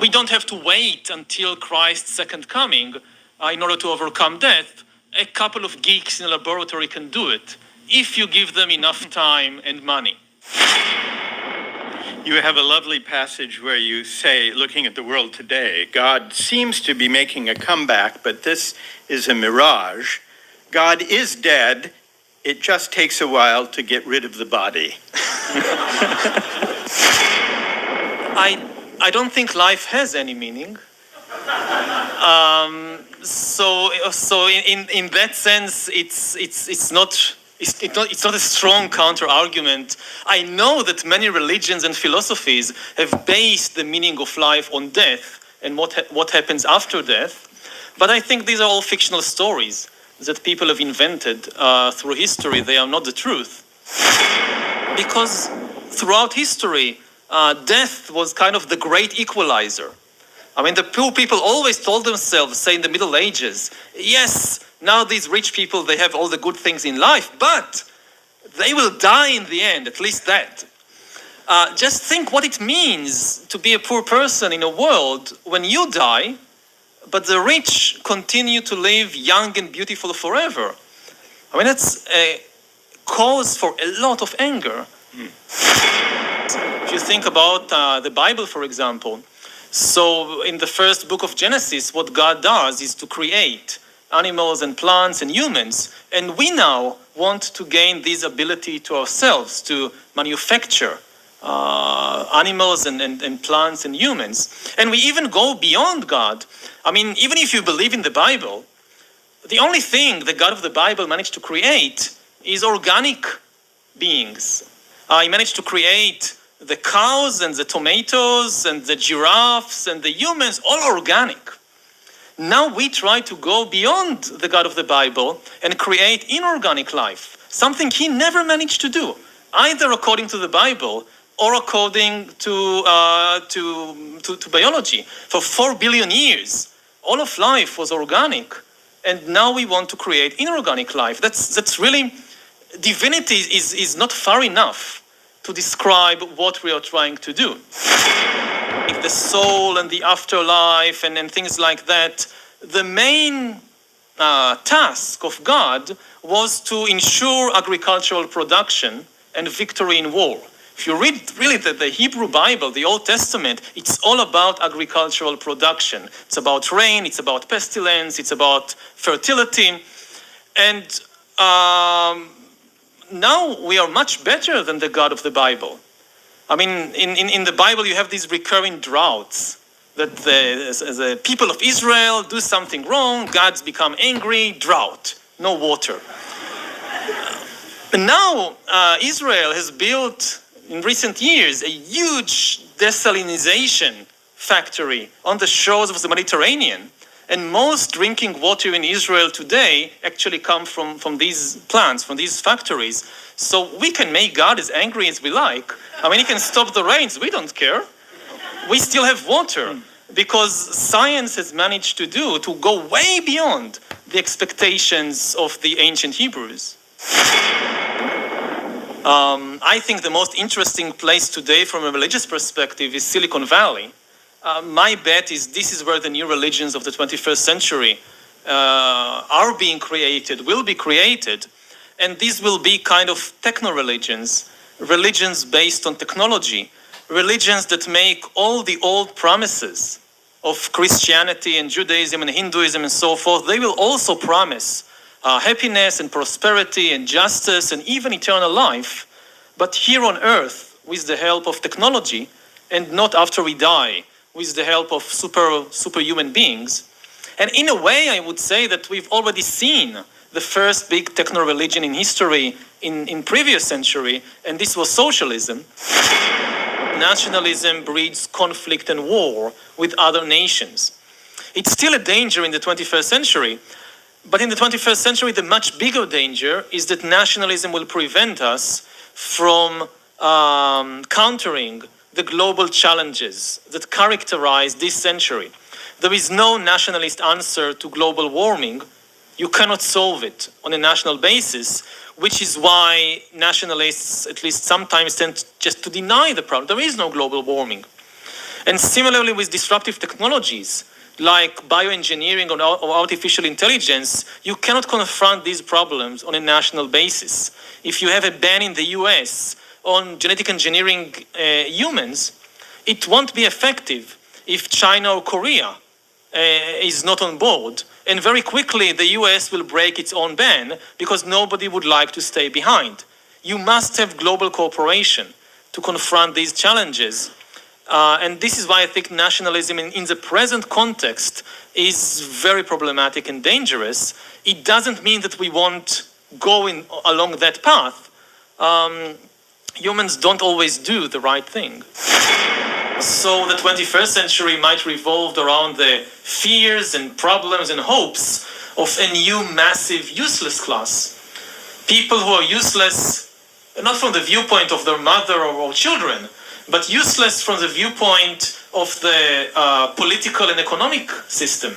we don't have to wait until Christ's second coming in order to overcome death. A couple of geeks in a laboratory can do it, if you give them enough time and money. You have a lovely passage where you say, looking at the world today, God seems to be making a comeback, but this is a mirage. God is dead. It just takes a while to get rid of the body. I don't think life has any meaning. So in that sense, it's not a strong counter-argument. I know that many religions and philosophies have based the meaning of life on death and what happens after death, but I think these are all fictional stories that people have invented through history. They are not the truth. Because throughout history, death was kind of the great equalizer. I mean, the poor people always told themselves, say in the Middle Ages, yes, now these rich people, they have all the good things in life, but they will die in the end, at least that. Just think what it means to be a poor person in a world when you die, but the rich continue to live young and beautiful forever. I mean, that's a cause for a lot of anger. If you think about the Bible, for example, so in the first book of Genesis, what God does is to create animals and plants and humans, and we now want to gain this ability to ourselves, to manufacture animals and plants and humans. And we even go beyond God. I mean, even if you believe in the Bible, the only thing the God of the Bible managed to create is organic beings. He managed to create the cows and the tomatoes and the giraffes and the humans, all organic. Now we try to go beyond the God of the Bible and create inorganic life, something he never managed to do, either according to the Bible or according to biology. For 4 billion years, all of life was organic, and now we want to create inorganic life. That's really, divinity is not far enough to describe what we are trying to do. The soul and the afterlife and things like that, the main task of God was to ensure agricultural production and victory in war. If you read really the Hebrew Bible, the Old Testament, it's all about agricultural production. It's about rain, it's about pestilence, it's about fertility. And now we are much better than the God of the Bible. I mean, in the Bible you have these recurring droughts, that the people of Israel do something wrong, God's become angry, drought, no water. But now Israel has built, in recent years, a huge desalinization factory on the shores of the Mediterranean. And most drinking water in Israel today actually come from these plants, from these factories. So we can make God as angry as we like. I mean, he can stop the rains. We don't care. We still have water because science has managed to go way beyond the expectations of the ancient Hebrews. I think the most interesting place today from a religious perspective is Silicon Valley. My bet is this is where the new religions of the 21st century are being created, will be created, and these will be kind of techno-religions, religions based on technology, religions that make all the old promises of Christianity and Judaism and Hinduism and so forth. They will also promise happiness and prosperity and justice and even eternal life, but here on earth with the help of technology and not after we die, with the help of superhuman beings. And in a way, I would say that we've already seen the first big techno-religion in history in previous century, and this was socialism. Nationalism breeds conflict and war with other nations. It's still a danger in the 21st century, but in the 21st century, the much bigger danger is that nationalism will prevent us from countering the global challenges that characterize this century. There is no nationalist answer to global warming. You cannot solve it on a national basis, which is why nationalists, at least sometimes, tend just to deny the problem. There is no global warming. And similarly with disruptive technologies, like bioengineering or artificial intelligence, you cannot confront these problems on a national basis. If you have a ban in the US on genetic engineering humans, it won't be effective if China or Korea is not on board. And very quickly, the US will break its own ban because nobody would like to stay behind. You must have global cooperation to confront these challenges. And this is why I think nationalism in the present context is very problematic and dangerous. It doesn't mean that we won't go along that path. Humans don't always do the right thing. So the 21st century might revolve around the fears and problems and hopes of a new massive useless class. People who are useless, not from the viewpoint of their mother or children, but useless from the viewpoint of the political and economic system.